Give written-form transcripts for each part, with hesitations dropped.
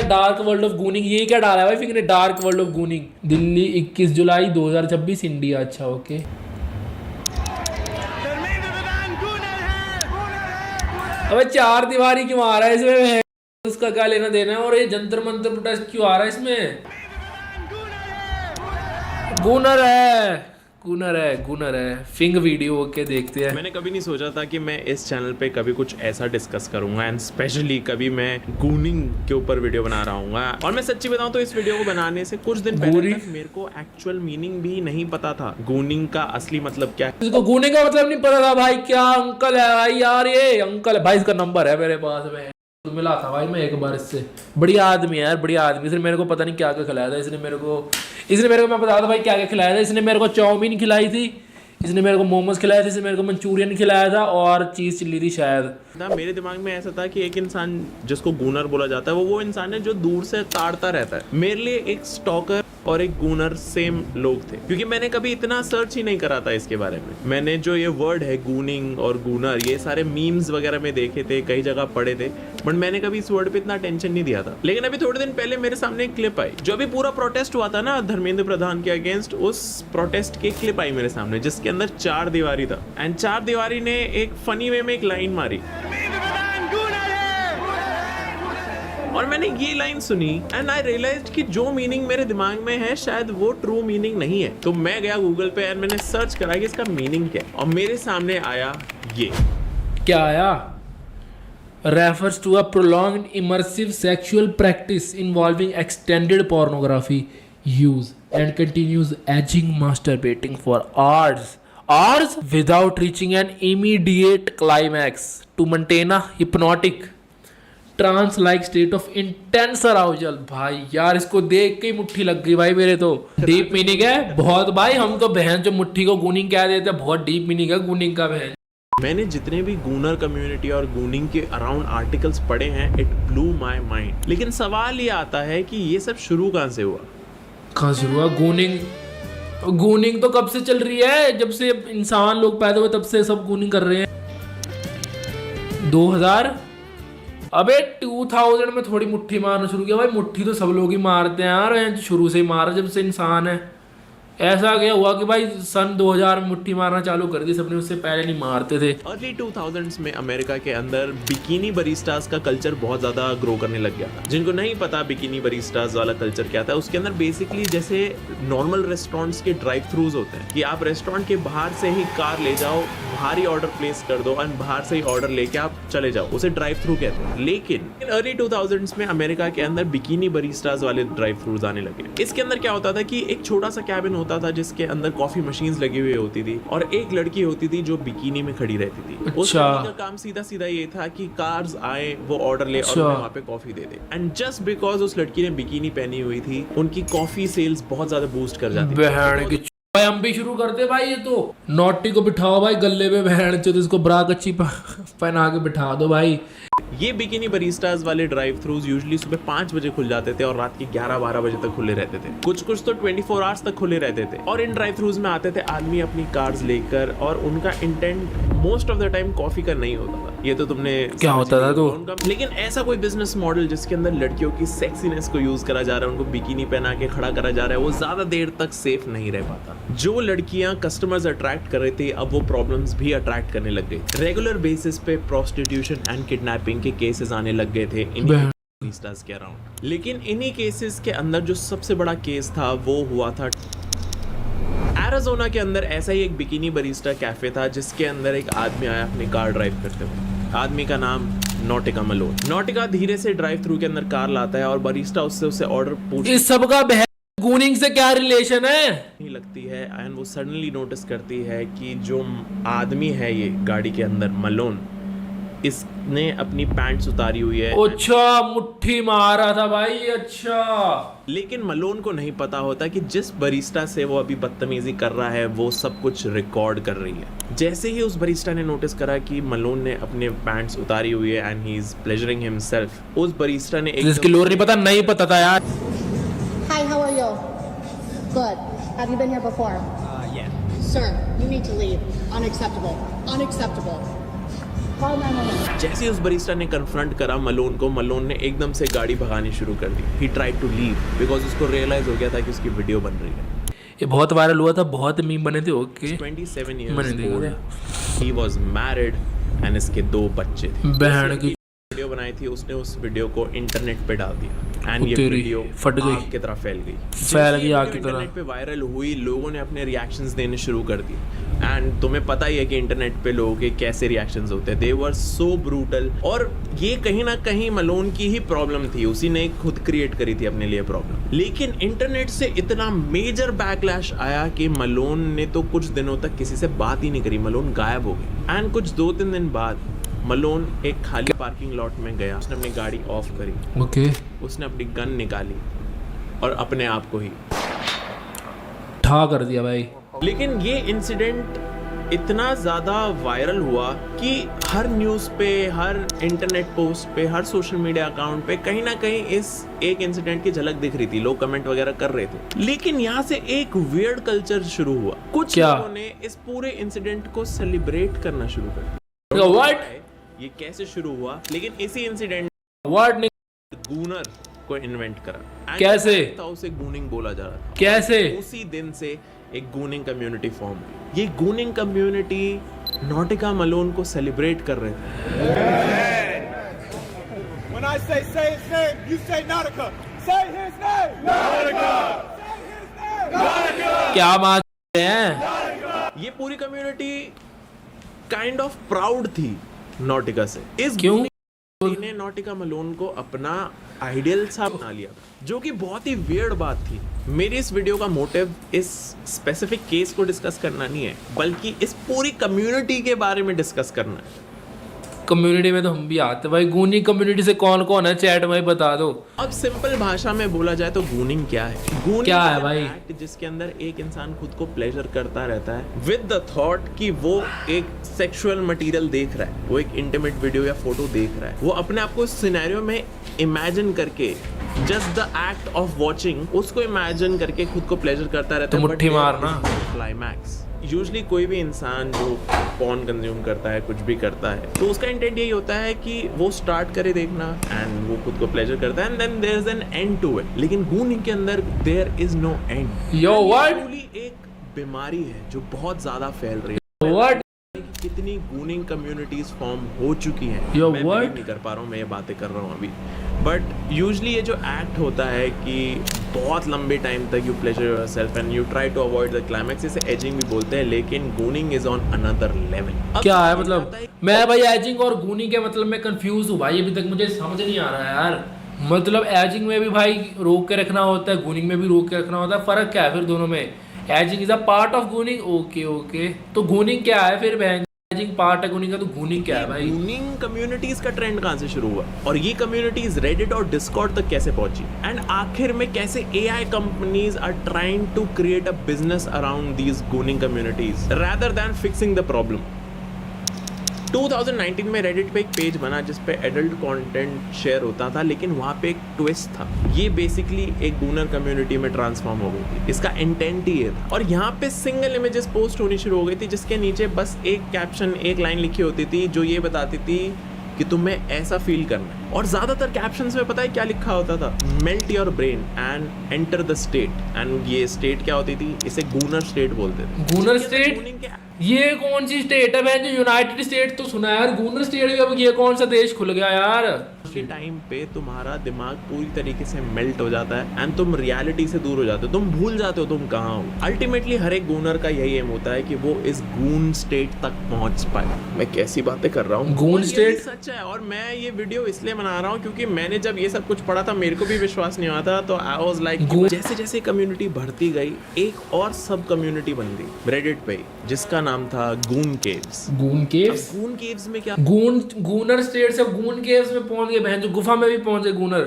Dark world of गूनिंग, ये क्या डाला है भाई फिंगर ने, dark world of gooning. Delhi 21 जुलाई 2026 इंडिया। अच्छा ओके। अबे 4 दीवारी क्यों आ रहा है इसमें, उसका क्या लेना देना है, और ये जंतर मंतर प्रोटेस्ट क्यों आ रहा है इसमें। गूनर है, गूनर है फिंग वीडियो के देखते हैं। मैंने कभी नहीं सोचा था कि मैं इस चैनल पे कभी कुछ ऐसा डिस्कस करूंगा, एंड स्पेशली कभी मैं गूनिंग के ऊपर वीडियो बना रहा हूँ। और मैं सच्ची बताऊं तो इस वीडियो को बनाने से कुछ दिन पहले तक मेरे को एक्चुअल मीनिंग भी नहीं पता था, गूनिंग का असली मतलब क्या है। इसको गूनिंग का मतलब नहीं पता था भाई, क्या अंकल है भाई यार, ये अंकल है भाई, इसका नंबर है मेरे पास में, तो मिला था भाई मैं एक बार इससे। बढ़िया आदमी है यार, बढ़िया आदमी। इसने मेरे को पता नहीं क्या क्या खिलाया था, इसने मेरे को मैं बता था भाई क्या क्या खिलाया था। इसने मेरे को चाउमीन खिलाई थी, इसने मेरे को मोमोज खिलाए थे, इसने मेरे को मंचूरियन खिलाया था और चीज़ चिल्ली थी शायद ना। मेरे दिमाग में ऐसा था कि एक इंसान जिसको गूनर बोला जाता है वो इंसान है जो दूर से ताड़ता रहता है। मेरे लिए एक स्टॉकर और एक गूनर सेम लोग थे, क्योंकि मैंने कभी इतना सर्च ही नहीं करा था इसके बारे में। मैंने जो ये वर्ड है गूनिंग और गूनर, ये सारे मीम्स वगैरह में देखे थे, कई जगह पढ़े थे, बट मैंने कभी इस वर्ड पे इतना टेंशन नहीं दिया था। लेकिन अभी थोड़े दिन पहले मेरे सामने एक क्लिप आई, जो अभी पूरा प्रोटेस्ट हुआ था ना धर्मेंद्र प्रधान के अगेंस्ट, उस प्रोटेस्ट की क्लिप आई मेरे सामने जिसके अंदर 4 दीवारी था। एंड 4 दीवारी ने एक फनी वे में एक लाइन मारी और मैंने ये लाइन सुनी एंड आई रियलाइज्ड कि जो मीनिंग मेरे दिमाग में है शायद वो ट्रू मीनिंग नहीं है। तो मैं गया गूगल पे एंड मैंने सर्च करा कि इसका मीनिंग क्या है, और मेरे सामने आया ये। क्या आया, refers to a prolonged immersive sexual practice involving extended pornography use and continuous edging masturbating for hours without reaching an immediate climax to maintain a hypnotic trance like state of intense arousal। भाई यार इसको देख के ही मुट्ठी लग गई भाई मेरे तो। डीप मीनिंग है बहुत भाई, हम तो बहन जो मुट्ठी को गूनिंग कह देते हैं, बहुत डीप मीनिंग है गूनिंग का बहन। मैंने जितने भी गूनर कम्युनिटी और गूनिंग के अराउंड आर्टिकल्स पढ़े हैं, इट ब्लू माय माइंड। लेकिन सवाल ये आता है कि ये सब शुरू कहाँ से हुआ? कहाँ से हुआ गूनिंग तो कब से चल रही है, जब से इंसान लोग पैदा हुए तब से सब गूनिंग कर रहे हैं। 2000 अबे 2000 में थोड़ी मुट्ठी मारना शुरू किया भाई, मुट्ठी तो सब लोग ही मारते हैं यार, शुरू से ही मारा जब से इंसान है। ऐसा क्या हुआ कि भाई सन 2000 में मुट्ठी मारना चालू कर दी सबने, उससे पहले नहीं मारते थे। अर्ली 2000s में अमेरिका के अंदर बिकिनी बरिस्टास का कल्चर बहुत ज्यादा ग्रो करने लग गया था। जिनको नहीं पता बिकिनी बरिस्टास वाला कल्चर क्या था, उसके अंदर बेसिकली जैसे नॉर्मल रेस्टोरेंट्स के ड्राइव थ्रूज होते हैं कि आप रेस्टोरेंट के बाहर से ही कार ले जाओ, बाहर ही ऑर्डर प्लेस कर दो और बाहर से ही ऑर्डर लेके आप चले जाओ, उसे ड्राइव थ्रू कहते हैं। लेकिन अर्ली 2000s में अमेरिका के अंदर बिकिनी बरिस्टास वाले ड्राइव थ्रूज आने लगे। इसके अंदर क्या होता था कि एक छोटा सा कैबिन होता था जिसके अंदर कॉफी मशीन्स लगी हुई होती थी और एक लड़की होती थी जो बिकिनी में खड़ी रहती थी। अच्छा। उस लड़की का काम सीधा सीधा ये था कि कार्स आए, वो ऑर्डर ले और वहाँ पे coffee they they. And just because उस लड़की ने बिकिनी पहनी हुई थी, उनकी कॉफी सेल्स बहुत ज्यादा बूस्ट कर जाती थी। भाई हम भी शुरू करते भाई, ये तो नोटी को बिठाओ भाई गले पे बहन चो, इसको ब्राक अच्छी पहना के बिठा दो भाई। ये बिकिनी बरिस्टास वाले ड्राइव थ्रूज यूजुअली सुबह 5 बजे खुल जाते थे और रात के 11-12 बजे तक खुले रहते थे। कुछ तो 24 आवर्स तक खुले रहते थे। और इन ड्राइव थ्रूज में आते थे आदमी अपनी कार्स लेकर, और उनका intent most of the time coffee का नहीं होता था। ये तो तुमने क्या होता था तो उनका, लेकिन ऐसा कोई बिजनेस मॉडल जिसके अंदर लड़कियों की सेक्सीनेस को यूज करा जा रहा है, उनको बिकिनी पहना के खड़ा करा जा रहा है, वो ज्यादा देर तक सेफ नहीं रह पाता। जो लड़कियां कस्टमर्स अट्रैक्ट कर रही थी, अब वो प्रॉब्लम्स भी अट्रैक्ट करने लग गई। रेगुलर बेसिस पे प्रोस्टिट्यूशन एंड किडनैपिंग के केसेस आने लग गए थे बरिस्टास के अराउंड। लेकिन इन्हीं केसेस के अंदर जो सबसे बड़ा केस था वो हुआ था एरिज़ोना के अंदर। ऐसा ही एक बिकिनी बरिस्टा कैफे था जिसके अंदर एक आदमी आया अपनी कार ड्राइव करते हुए। आदमी का नाम नोटिका मलोन। नोटिका धीरे से ड्राइव थ्रू के अंदर कार लाता है और बरिस्टा उससे ऑर्डर पूछता है। इस सब का गूनिंग से क्या रिलेशन है? नहीं लगती है एंड वो सडनली नोटिस करती है कि जो आदमी है ये गाड़ी के अंदर मलोन, इसने अपनी पैंट्स उतारी हुई है। अच्छा मुट्ठी मारा था भाई। अच्छा, लेकिन मलोन को नहीं पता होता कि जिस बरिस्टा से वो अभी बदतमीजी कर रहा है वो सब कुछ रिकॉर्ड कर रही है। जैसे ही उस बरिस्टा ने नोटिस करा कि मलोन ने अपने पैंट्स उतारी हुई है एंड ही इज प्लेजरिंग हिमसेल्फ, उस बरिस्टा ने जिसकी लोर नहीं पता था यार। Hi, how are you? Good. Have you been here before? Yeah. Sir, you need to leave. Unacceptable. Unacceptable. Call 911. जैसे ही उस बरिस्टा ने कन्फ्रंट करा मलोन को, मलोन ने एकदम से गाड़ी भगानी शुरू कर दी. He tried to leave because उसको रियलाइज हो गया था कि उसकी वीडियो बन रही है. ये बहुत वायरल हुआ था, बहुत मीम बने थे. ओके 27 मैंने years देखा old. He was married and इसके 2 बच्चे थे. बहन की वीडियो बनाई थी उसने, उस वीडियो को इंटरनेट पे डाल दिया एंड ये तेरी वीडियो फट गई. आग की तरह फैल गई. आग की तरह. इंटरनेट पे वायरल हुई, लोगों ने अपने रिएक्शंस देने शुरू कर दिए. एंड तुम्हें पता ही है कि इंटरनेट पे लोगों के कैसे रिएक्शंस होते हैं. दे वर सो ब्रूटल. और ये कहीं ना कहीं मलोन की ही प्रॉब्लम थी, उसी ने खुद क्रिएट करी थी अपने लिए प्रॉब्लम. लेकिन इंटरनेट से इतना मेजर बैकलैश आया कि मलोन ने तो कुछ दिनों तक किसी से बात ही नहीं करी. मलोन गायब हो गई. एंड कुछ 2-3 दिन बाद मलोन एक खाली पार्किंग लॉट में गया. उसने अपनी गाड़ी ऑफ करी. ओके उसने अपनी गन निकाली और अपने आप को ही ठा कर दिया भाई. लेकिन ये इंसिडेंट इतना ज़्यादा वायरल हुआ कि हर न्यूज़ पे, हर इंटरनेट पोस्ट पे, हर सोशल मीडिया अकाउंट पे कहीं ना कहीं इस एक इंसिडेंट की झलक दिख रही थी. लोग कमेंट वगैरह कर रहे थे. लेकिन यहाँ से एक वियर्ड कल्चर शुरू हुआ. कुछ क्या? लोगों ने इस पूरे इंसिडेंट को सेलिब्रेट करना शुरू कर दिया. What? ये कैसे शुरू हुआ? लेकिन इसी इंसिडेंट वर्ड ने गूनर को इन्वेंट करा. And कैसे? था उसे गूनिंग बोला जा रहा था. कैसे? उसी दिन से एक गूनिंग कम्युनिटी फॉर्म हुई. ये गूनिंग कम्युनिटी नॉटिका मलोन को सेलिब्रेट कर रहे थे. When I say his name, you say Nautica. Say his name. Nautica. Say his name. Nautica. क्या बात हैं? ये पूरी कम्युनिटी काइंड ऑफ प्राउड थी नॉटिका से. इस क्यों? ने नॉटिका मलोन को अपना आइडियल सा बना लिया, जो कि बहुत ही वियर्ड बात थी. मेरी इस वीडियो का मोटिव इस स्पेसिफिक केस को डिस्कस करना नहीं है, बल्कि इस पूरी कम्युनिटी के बारे में डिस्कस करना है. कम्युनिटी में तो हम भी आते भाई. गूनी कम्युनिटी से कौन कौन है चैट में बता दो. अब सिंपल भाषा में बोला जाए तो गूनिंग क्या है? गूनिंग क्या है भाई? एक्ट जिसके अंदर एक इंसान खुद को प्लेजर करता रहता है विद द थॉट कि वो एक सेक्सुअल मटेरियल देख रहा है, वो एक इंटीमेट वीडियो या फोटो देख रहा है. वो अपने आप को इस सिनेरियो में इमेजिन करके, just the act of watching, उसको इमेजिन करके खुद को प्लेजर करता रहता तो है. मुट्ठी मारना. क्लाइमैक्स. यूजली कोई भी इंसान जो पॉर्न कंज्यूम करता है, कुछ भी करता है, तो उसका इंटेंट यही होता है कि वो स्टार्ट करे देखना एंड वो खुद को प्लेजर करता है and then there is an end to it. लेकिन गूनिंग के अंदर there is no end. Yo, what? एक बीमारी है जो बहुत ज्यादा फैल रही है. What? कितनी गूनिंग कम्युनिटीज फॉर्म हो चुकी हैं. Yo, मैं what? believe नहीं कर पा रहा हूँ, मैं ये बातें कर रहा हूँ अभी. बट यूजली ये जो एक्ट होता है कि बहुत लंबे टाइम तक you pleasure yourself and you try to avoid the climax, इसे एजिंग भी बोलते हैं. लेकिन gooning is on another level. क्या है मतलब? मैं भाई एजिंग और गूनी के मतलब में कंफ्यूज हूँ भाई. अभी तक मुझे समझ नहीं आ रहा है यार. मतलब एजिंग में भी भाई रोक के रखना होता है, गूनिंग में भी रोक के रखना होता है. फर्क क्या है फिर दोनों में? Ageing is a part of gooning. Okay okay, तो गूनिंग क्या है फिर? एजिंग पार्ट है गूनिंग का, तो गूनिंग क्या है भाई? गूनिंग कम्युनिटीज का ट्रेंड कहाँ से शुरू हुआ और ये कम्युनिटीज रेडिट और डिस्कॉर्ड तक कैसे पहुंची एंड आखिर में कैसे AI companies are trying to create a business around these gooning communities rather than fixing the problem. 2019 में रेडिट पे एक पेज बना जिस पे एडल्ट कंटेंट शेयर होता था, लेकिन वहाँ पे एक ट्विस्ट था. ये बेसिकली एक गूनर कम्युनिटी में ट्रांसफॉर्म हो गई थी. इसका इंटेंट ही ये था. और यहाँ पे सिंगल इमेजेस पोस्ट होनी शुरू हो गई थी जिसके नीचे बस एक कैप्शन, एक लाइन लिखी होती थी जो ये बताती थी कि तुम्हें ऐसा फील करना है. और ज्यादातर कैप्शंस में पता है क्या लिखा होता था? Melt your brain and enter the state. And ये स्टेट क्या होती थी? इसे गूनर स्टेट बोलते थे. गूनर स्टेट? ये कौन सी स्टेट है? मैंने यूनाइटेड स्टेट तो सुना है यार. गूनर स्टेट अब ये कौन सा देश खुल गया यार? के टाइम पे तुम्हारा दिमाग पूरी तरीके से मेल्ट हो जाता है एंड तुम रियलिटी से दूर हो जाते हो. तुम भूल जाते हो तुम कहाँ हो. अल्टीमेटली हर एक गूनर का यही एम होता है कि वो इस गून स्टेट तक पहुंच पाए. मैं कैसी बातें कर रहा हूँ. गून स्टेट सच है. और मैं ये वीडियो इसलिए बना रहा हूँ क्योंकि मैंने जब ये सब कुछ पढ़ा था मेरे को भी विश्वास नहीं हुआ था. तो आई वाज लाइक, जैसे जैसे कम्युनिटी बढ़ती गई एक और सब कम्युनिटी बन गई रेडिट पे जिसका नाम था goon caves. Goon caves? Goon caves में क्या? गूनर स्टेट से गून केव्स में पहुंच गए. बहन जो गुफा में भी पहुंच गए गूनर.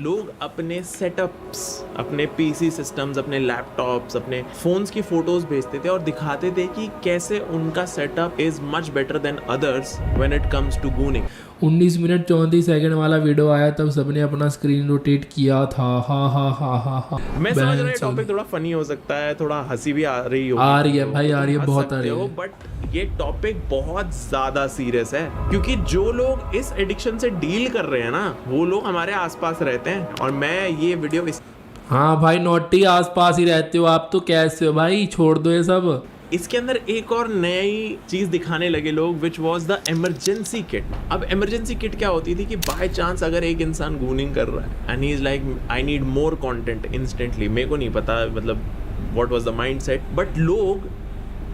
लोग अपने सेटअप्स, अपने पीसी सिस्टम्स, अपने लैपटॉप्स, अपने फोन्स की फोटोज भेजते थे और दिखाते थे कि कैसे उनका setup is much better than others when it comes to gooning. 19 minute 34 second वाला वीडियो आया तब सबने अपना स्क्रीन रोटेट किया था। हा हा हा हा हा। मैं समझ रहा हूँ टॉपिक थोड़ा फनी हो सकता है, थोड़ा हंसी भी आ रही हो, आ रही है भाई, आ रही है, बहुत आ रही है। बट ये टॉपिक बहुत ज्यादा सीरियस है, क्योंकि जो लोग इस एडिक्शन से डील कर रहे हैं ना, वो लोग हमारे आसपास रहते हैं। और मैं ये वीडियो हाँ भाई, नोटी आसपास ही रहते हो आप तो, कैसे हो भाई, छोड़ दो ये सब। इसके अंदर एक और नई चीज दिखाने लगे लोग, which was the emergency kit. अब इमरजेंसी किट क्या होती थी कि बाय चांस अगर एक इंसान गूनिंग कर रहा है and he is like I need more content instantly, मेरे को नहीं पता मतलब what was the mindset, but लोग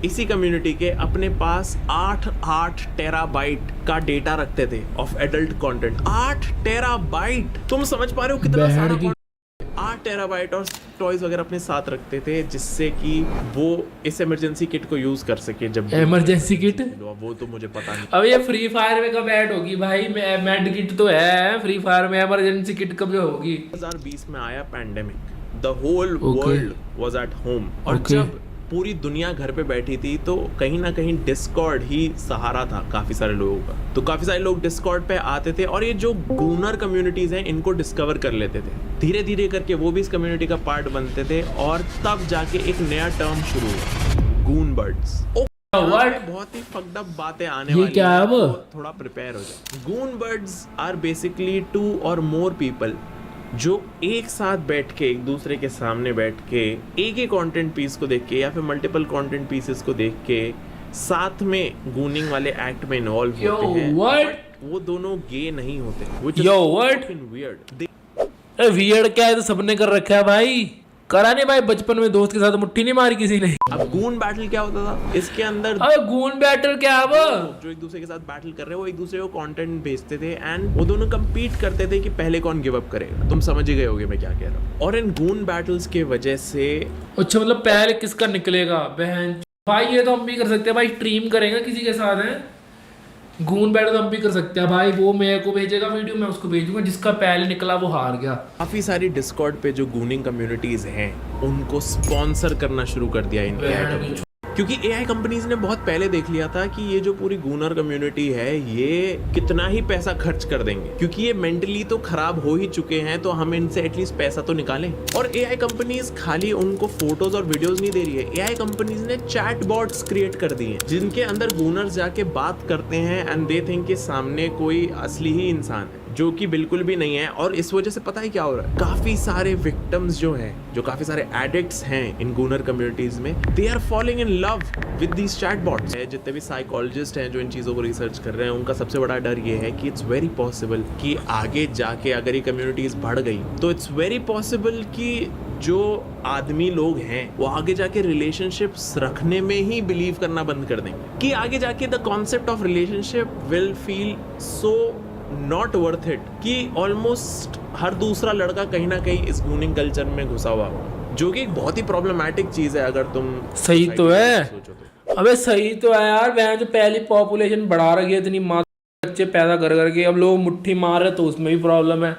इसी कम्युनिटी के अपने पास 8 टेराबाइट का डेटा रखते थे ऑफ एडल्ट कंटेंट। 8 टेराबाइट, तुम समझ पा रहे हो कितना सारा 8 टेराबाइट और टॉयज वगैरह अपने साथ रखते थे, जिससे कि वो इस इमरजेंसी किट को यूज कर सके। जब इमरजेंसी किट, वो तो मुझे पता नहीं। अब ये फ्री फायर में कब ऐड होगी भाई? मेड किट तो है फ्री फायर में, इमरजेंसी किट कब होगी? 2020 में आया pandemic, the whole world was at home, और जब पूरी दुनिया घर पे बैठी थी तो कहीं ना कहीं डिस्कॉर्ड ही सहारा था काफी सारे लोगों का। तो काफी सारे लोग डिस्कॉर्ड पे आते थे और ये जो गूनर कम्युनिटीज हैं इनको डिस्कवर कर लेते थे। धीरे धीरे करके वो भी इस कम्युनिटी का पार्ट बनते थे, और तब जाके एक नया टर्म शुरू हुआ, गून बर्ड्स। बहुत ही फक्ड अप बातें आने वाली क्या है वो? तो थोड़ा प्रिपेयर हो जाए। गून बर्ड्स आर बेसिकली 2 और मोर पीपल जो एक साथ बैठ के, एक दूसरे के सामने बैठ के एक ही कंटेंट पीस को देख के या फिर मल्टीपल कंटेंट पीसेस को देख के साथ में गूनिंग वाले एक्ट में इन्वॉल्व होते हैं। वो दोनों गे नहीं होते। वियर्ड क्या है, तो सबने कर रखा है भाई। करा नहीं भाई, बचपन में दोस्त के साथ मुट्ठी नहीं मारी किसी ने। अब गून बैटल क्या होता था इसके अंदर? अरे गून बैटल क्या है वो? जो एक दूसरे के साथ बैटल कर रहे हैं वो एक दूसरे को कंटेंट भेजते थे एंड वो दोनों compete करते थे कि पहले कौन गिव अप करेगा। तुम समझ ही गए होगे मैं क्या कह रहा हूँ। और इन गून बैटल्स के वजह से अच्छा, मतलब पहले किसका निकलेगा बहन भाई? ये तो हम भी कर सकते हैं भाई, स्ट्रीम करेंगे किसी के साथ है। गून बैटल तो हम भी कर सकते हैं भाई। वो मेरे को भेजेगा वीडियो, मैं उसको भेजूंगा, जिसका पहले निकला वो हार गया। काफी सारी डिस्कॉर्ड पे जो गूनिंग कम्युनिटीज हैं उनको स्पॉन्सर करना शुरू कर दिया इन क्योंकि एआई कंपनीज ने बहुत पहले देख लिया था कि ये जो पूरी गूनर कम्युनिटी है ये कितना ही पैसा खर्च कर देंगे, क्योंकि ये मेंटली तो खराब हो ही चुके हैं, तो हम इनसे एटलीस्ट पैसा तो निकालें। और एआई कंपनीज खाली उनको फोटोज और वीडियोस नहीं दे रही है, एआई कंपनीज ने चैट बॉट्स क्रिएट कर दिए हैं जिनके अंदर गूनर्स जाके बात करते हैं एंड दे थिंक कि सामने कोई असली ही इंसान है, जो कि बिल्कुल भी नहीं है। और इस वजह से पता है क्या हो रहा है, काफी सारे विक्टिम्स जो हैं, जो काफी सारे एडिक्ट्स हैं इन गूनर कम्युनिटीज में, they are following in love with these chatbots. जितने भी साइकोलॉजिस्ट हैं जो इन चीजों को रिसर्च कर रहे हैं, उनका सबसे बड़ा डर ये है कि इट्स वेरी पॉसिबल कि आगे जाके अगर ये कम्युनिटीज बढ़ गई तो इट्स वेरी पॉसिबल कि जो आदमी लोग हैं वो आगे जाके रिलेशनशिप्स रखने में ही बिलीव करना बंद कर देंगे, कि आगे जाके the concept of relationship will feel so not worth it कि ऑलमोस्ट हर दूसरा लड़का कहीं ना कहीं इस गूनिंग कल्चर में घुसा हुआ हो, जो कि एक बहुत ही प्रॉब्लमैटिक चीज है अगर तुम सही तो है। अबे सही तो है यार, वह जो पहली पॉपुलेशन बढ़ा रही है इतनी, माँ बच्चे पैदा कर करके, अब लोग मुट्ठी मार रहे तो उसमें भी प्रॉब्लम है।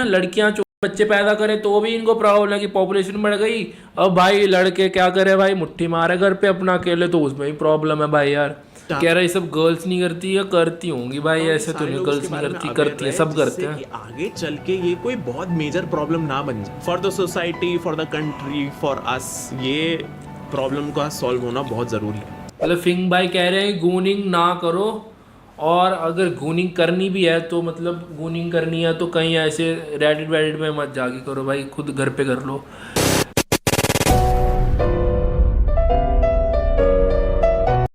लड़कियां बच्चे पैदा करें तो भी इनको प्रॉब्लम है कि पॉपुलेशन बढ़ गई। अब भाई लड़के क्या करे भाई, मुट्ठी मारे घर पे अपना अकेले, तो उसमें भी प्रॉब्लम है भाई यार। कह रहा है सब गर्ल्स नहीं करती है, करती होंगी भाई, ऐसे तो नहीं, गर्ल्स नहीं करती, करती है, सब करते हैं। आगे चल के ये कोई बहुत मेजर प्रॉब्लम ना बन जाए for the society, for the country, for us, ये प्रॉब्लम का सॉल्व होना बहुत जरूरी है। मतलब फिंग भाई कह रहे हैं गूनिंग ना करो, और अगर गूनिंग करनी भी है तो मतलब गूनिंग करनी है तो कहीं ऐसे रेडिट वेडिट में मत जाके करो भाई, खुद घर पे कर लो।